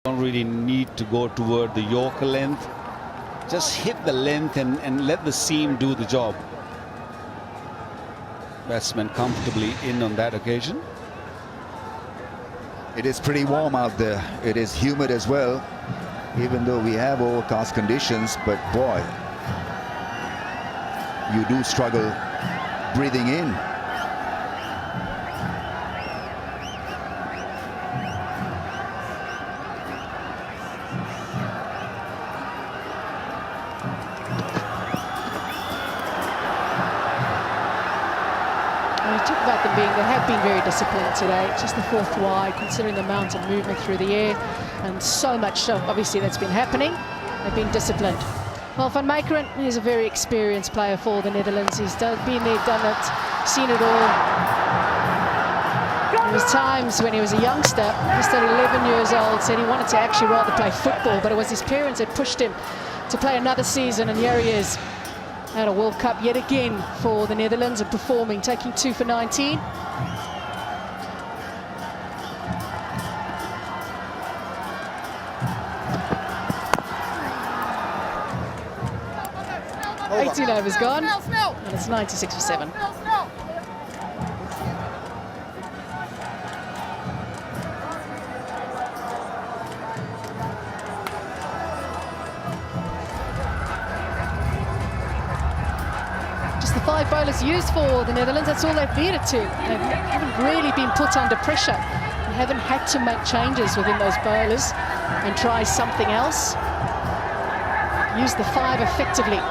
Don't really need to go toward the yoke length. Just hit the length and let the seam do the job. Batsman comfortably in on that occasion. It is pretty warm out there. It is humid as well, even though we have overcast conditions. But boy, you do struggle breathing in. We talk about them they have been very disciplined today. Just the fourth wide, considering the amount of movement through the air, and so much so obviously that's been happening. They've been disciplined. Well, Van Meekeren is a very experienced player for the Netherlands. He's been there, done it, seen it all. There was times when he was a youngster, just at 11 years old, said he wanted to actually rather play football, but it was his parents that pushed him to play another season, and here he is at a World Cup yet again for the Netherlands and performing, taking 2 for 19. Over. 18 overs gone, and it's 96 for 7. Just the 5 bowlers used for the Netherlands, that's all they've needed to. They haven't really been put under pressure. They haven't had to make changes within those bowlers and try something else. Use the 5 effectively.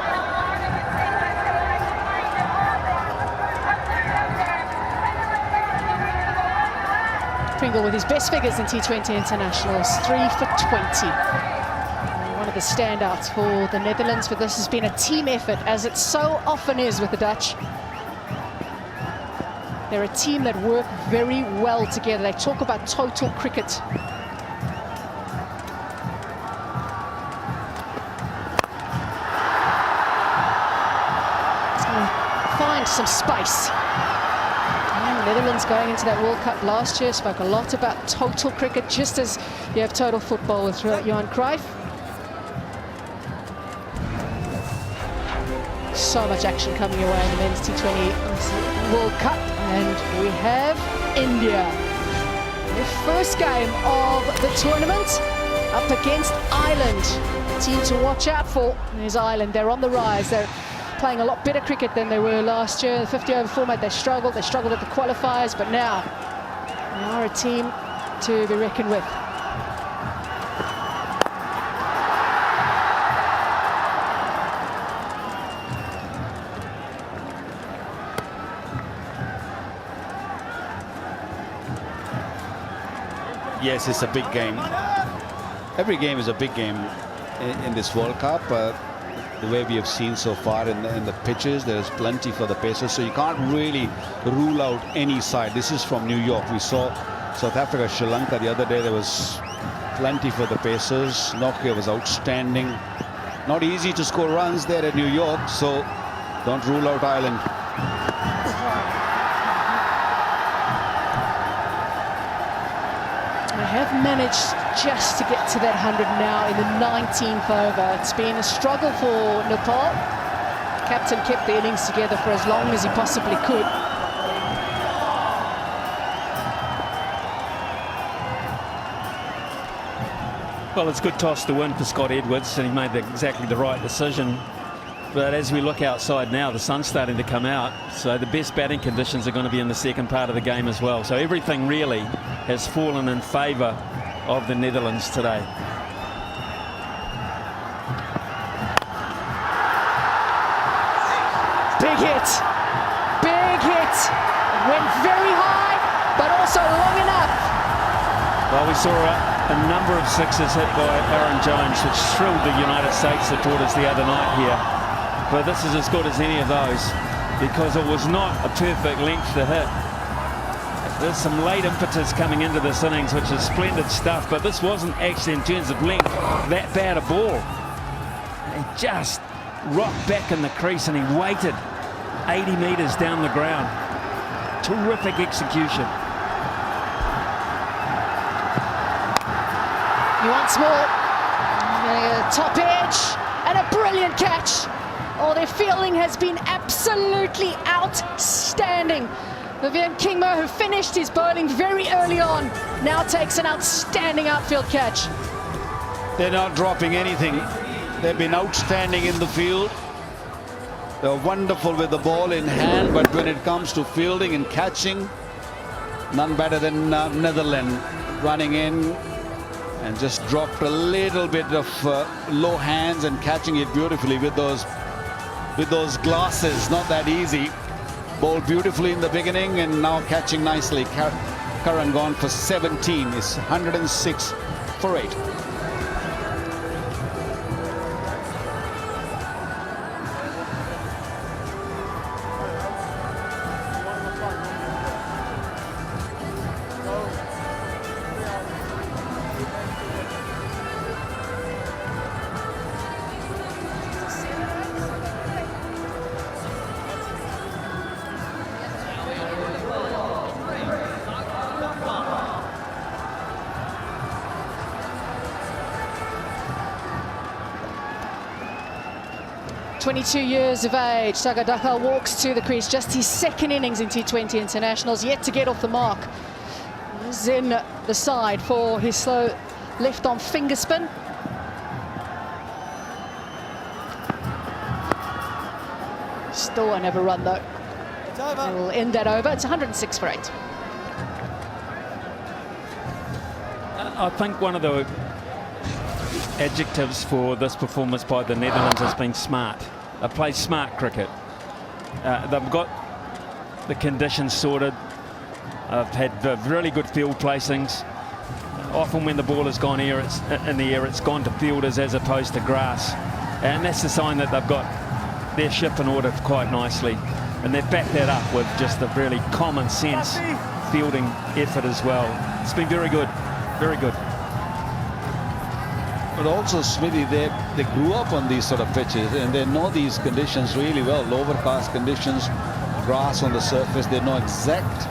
Pringle with his best figures in T20 internationals, 3 for 20. One of the standouts for the Netherlands, but this has been a team effort, as it so often is with the Dutch. They're a team that work very well together. They talk about total cricket. It's going to find some space. The Netherlands going into that World Cup last year spoke a lot about total cricket, just as you have total football with Johan Cruyff. So much action coming your way in the men's T20 World Cup, and we have India. The first game of the tournament up against Ireland. A team to watch out for is Ireland. They're on the rise. They're playing a lot better cricket than they were last year. The 50-over format, they struggled at the qualifiers, but now they are a team to be reckoned with. Yes, it's a big game. Every game is a big game in this World Cup. The way we have seen so far in the pitches, there's plenty for the Pacers, so you can't really rule out any side. This is from New York. We saw South Africa, Sri Lanka the other day. There was plenty for the Pacers. Nokia was outstanding. Not easy to score runs there at New York, so don't rule out Ireland. They have managed just to get to that 100 now in the 19th over. It's been a struggle for Nepal. Captain kept the innings together for as long as he possibly could. Well, it's a good toss to win for Scott Edwards, and he made exactly the right decision. But as we look outside now, the sun's starting to come out, so the best batting conditions are going to be in the second part of the game as well. So everything really has fallen in favour of the Netherlands today. Big hit. Big hit. Went very high, but also long enough. Well, we saw a number of sixes hit by Aaron Jones, which thrilled the United States supporters the other night here. But this is as good as any of those, because it was not a perfect length to hit. There's some late impetus coming into this innings, which is splendid stuff, but this wasn't actually, in terms of length, that bad a ball. He just rocked back in the crease and he waited 80 metres down the ground. Terrific execution. Once more, top edge, and a brilliant catch. Oh, their fielding has been absolutely outstanding. Vivian Kingmo, who finished his bowling very early on, now takes an outstanding outfield catch. They're not dropping anything. They've been outstanding in the field. They're wonderful with the ball in hand, but when it comes to fielding and catching, none better than Netherlands, running in and just dropped a little bit of low hands and catching it beautifully with those glasses. Not that easy. Bowled beautifully in the beginning and now catching nicely. Karan gone for 17. It's 106 for 8. .22 years of age, Sagadaka walks to the crease, just his second innings in T20 internationals, yet to get off the mark. He's in the side for his slow left-arm finger spin. Still won't have a run though. We'll end that over. It's 106 for 8. I think one of the adjectives for this performance by the Netherlands has been smart. They play smart cricket. They've got the conditions sorted. They've had really good field placings. Often when the ball has gone in the air, it's gone to fielders as opposed to grass. And that's the sign that they've got their ship in order quite nicely. And they've backed that up with just a really common sense fielding effort as well. It's been very good, very good. But also, Smithy, they grew up on these sort of pitches and they know these conditions really well. Overcast conditions, grass on the surface. They know exact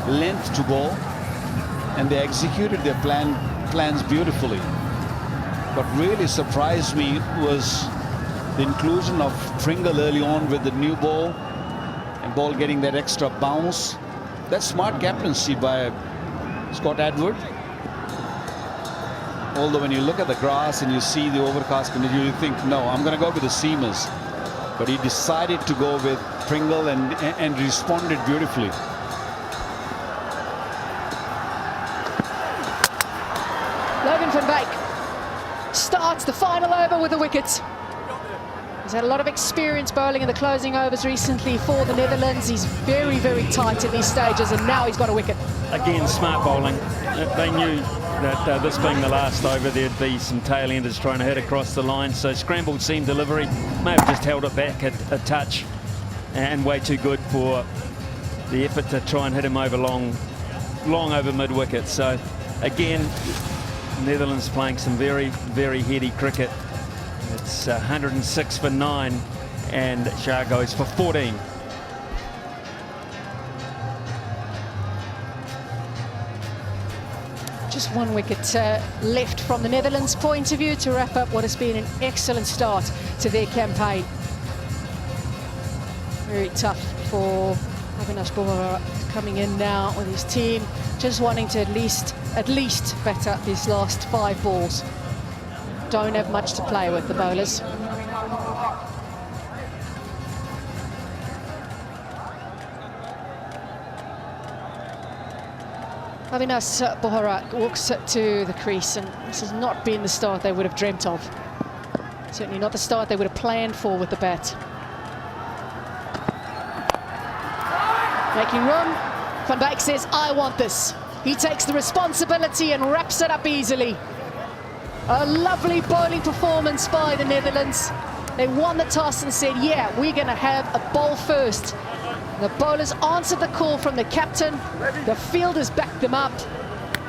length to bowl, and they executed their plans beautifully. What really surprised me was the inclusion of Pringle early on with the new ball, and ball getting that extra bounce. That's smart captaincy by Scott Edward. Although when you look at the grass and you see the overcast condition, you think, no, I'm going to go with the seamers. But he decided to go with Pringle and responded beautifully. Logan van Beek starts the final over with a wicket. He's had a lot of experience bowling in the closing overs recently for the Netherlands. He's very, very tight at these stages, and now he's got a wicket. Again, smart bowling. They knew that this being the last over, there'd be some tail-enders trying to hit across the line. So scrambled seam delivery, may have just held it back a touch, and way too good for the effort to try and hit him over long over mid-wicket. So again, Netherlands playing some very, very heady cricket. It's 106 for 9, and Shah goes for 14. Just one wicket left from the Netherlands' point of view to wrap up what has been an excellent start to their campaign. Very tough for Avinash Bohra coming in now with his team, just wanting to at least better these last 5 balls. Don't have much to play with, the bowlers. Avinash Bohra walks to the crease, and this has not been the start they would have dreamt of. Certainly not the start they would have planned for with the bat. Making room, Van Beek says, I want this. He takes the responsibility and wraps it up easily. A lovely bowling performance by the Netherlands. They won the toss and said, yeah, we're going to have a bowl first. The bowlers answered the call from the captain. The fielders backed them up,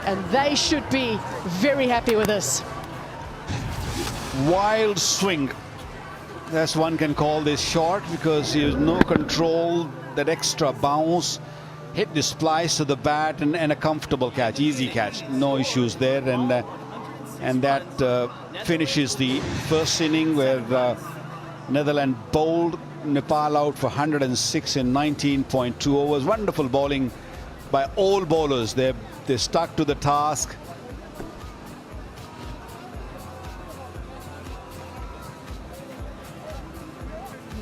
and they should be very happy with this. Wild swing. That's one can call this short, because he has no control, that extra bounce, hit the splice to the bat, and a comfortable catch, easy catch. No issues there, and And that finishes the first inning where Netherlands bowled Nepal out for 106 in 19.2 overs. Wonderful bowling by all bowlers. They stuck to the task.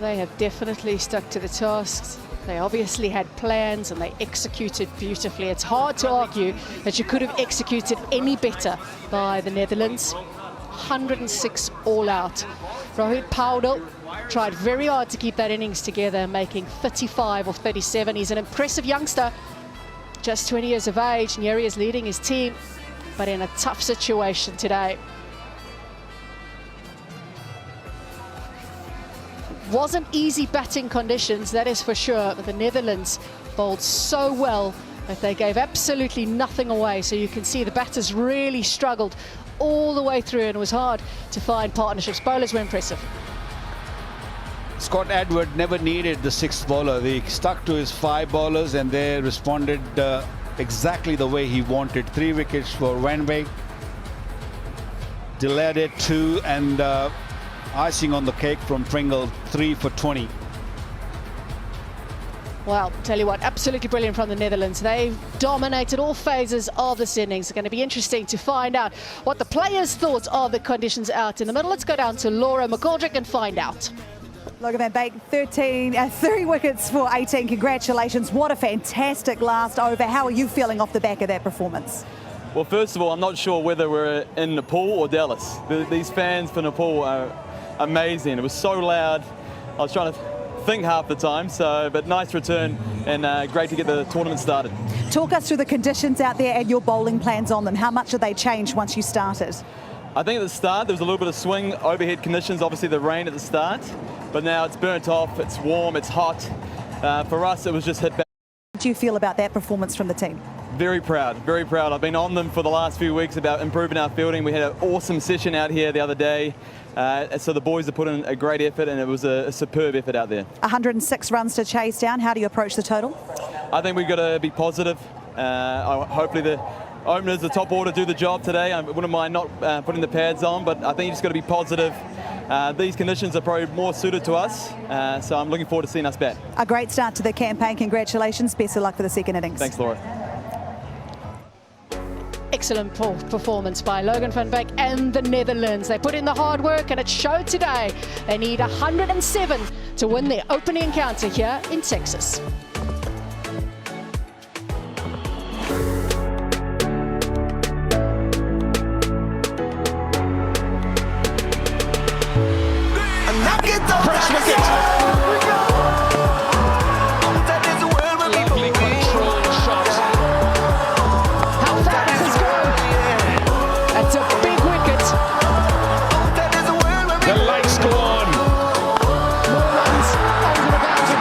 They have definitely stuck to the tasks. They obviously had plans and they executed beautifully. It's hard to argue that you could have executed any better by the Netherlands. 106 all out. Rohit Paudel tried very hard to keep that innings together, making 35 or 37. He's an impressive youngster, just 20 years of age, and here he is leading his team, but in a tough situation today. Wasn't easy batting conditions, that is for sure, but the Netherlands bowled so well that they gave absolutely nothing away. So you can see the batters really struggled all the way through, and it was hard to find partnerships. Bowlers were impressive. Scott Edward never needed the sixth bowler. He stuck to his 5 bowlers and they responded exactly the way he wanted. 3 wickets for Wenweg. Delayed it 2, and icing on the cake from Pringle, 3 for 20. Well, tell you what, absolutely brilliant from the Netherlands. They've dominated all phases of this innings. It's going to be interesting to find out what the players thought of the conditions out in the middle. Let's go down to Laura McGoldrick and find out. Logan van Beek, 3 wickets for 18. Congratulations. What a fantastic last over. How are you feeling off the back of that performance? Well, first of all, I'm not sure whether we're in Nepal or Dallas. These fans for Nepal are amazing. It was so loud. I was trying to think half the time, but nice return and great to get the tournament started. Talk us through the conditions out there and your bowling plans on them. How much have they changed once you started? I think at the start there was a little bit of swing, overhead conditions, obviously the rain at the start, but now it's burnt off, it's warm, it's hot. For us, it was just hit back. How do you feel about that performance from the team? Very proud, very proud. I've been on them for the last few weeks about improving our fielding. We had an awesome session out here the other day. So the boys have put in a great effort, and it was a superb effort out there. 106 runs to chase down. How do you approach the total? I think we've got to be positive. Hopefully the openers, the top order, do the job today. I wouldn't mind not putting the pads on, but I think you just got to be positive. These conditions are probably more suited to us, so I'm looking forward to seeing us bat. A great start to the campaign. Congratulations. Best of luck for the second innings. Thanks, Laura. Excellent performance by Logan van Beek and the Netherlands. They put in the hard work and it showed today. They need 107 to win their opening encounter here in Texas. Fresh wicket. Lovely controlled shot. How far does this go? That's a big wicket. The lights go on. More runs over the boundary.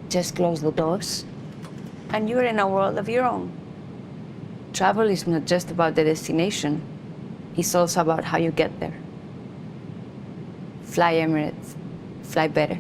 Just close the doors, and you're in a world of your own. Travel is not just about the destination, it's also about how you get there. Fly Emirates, fly better.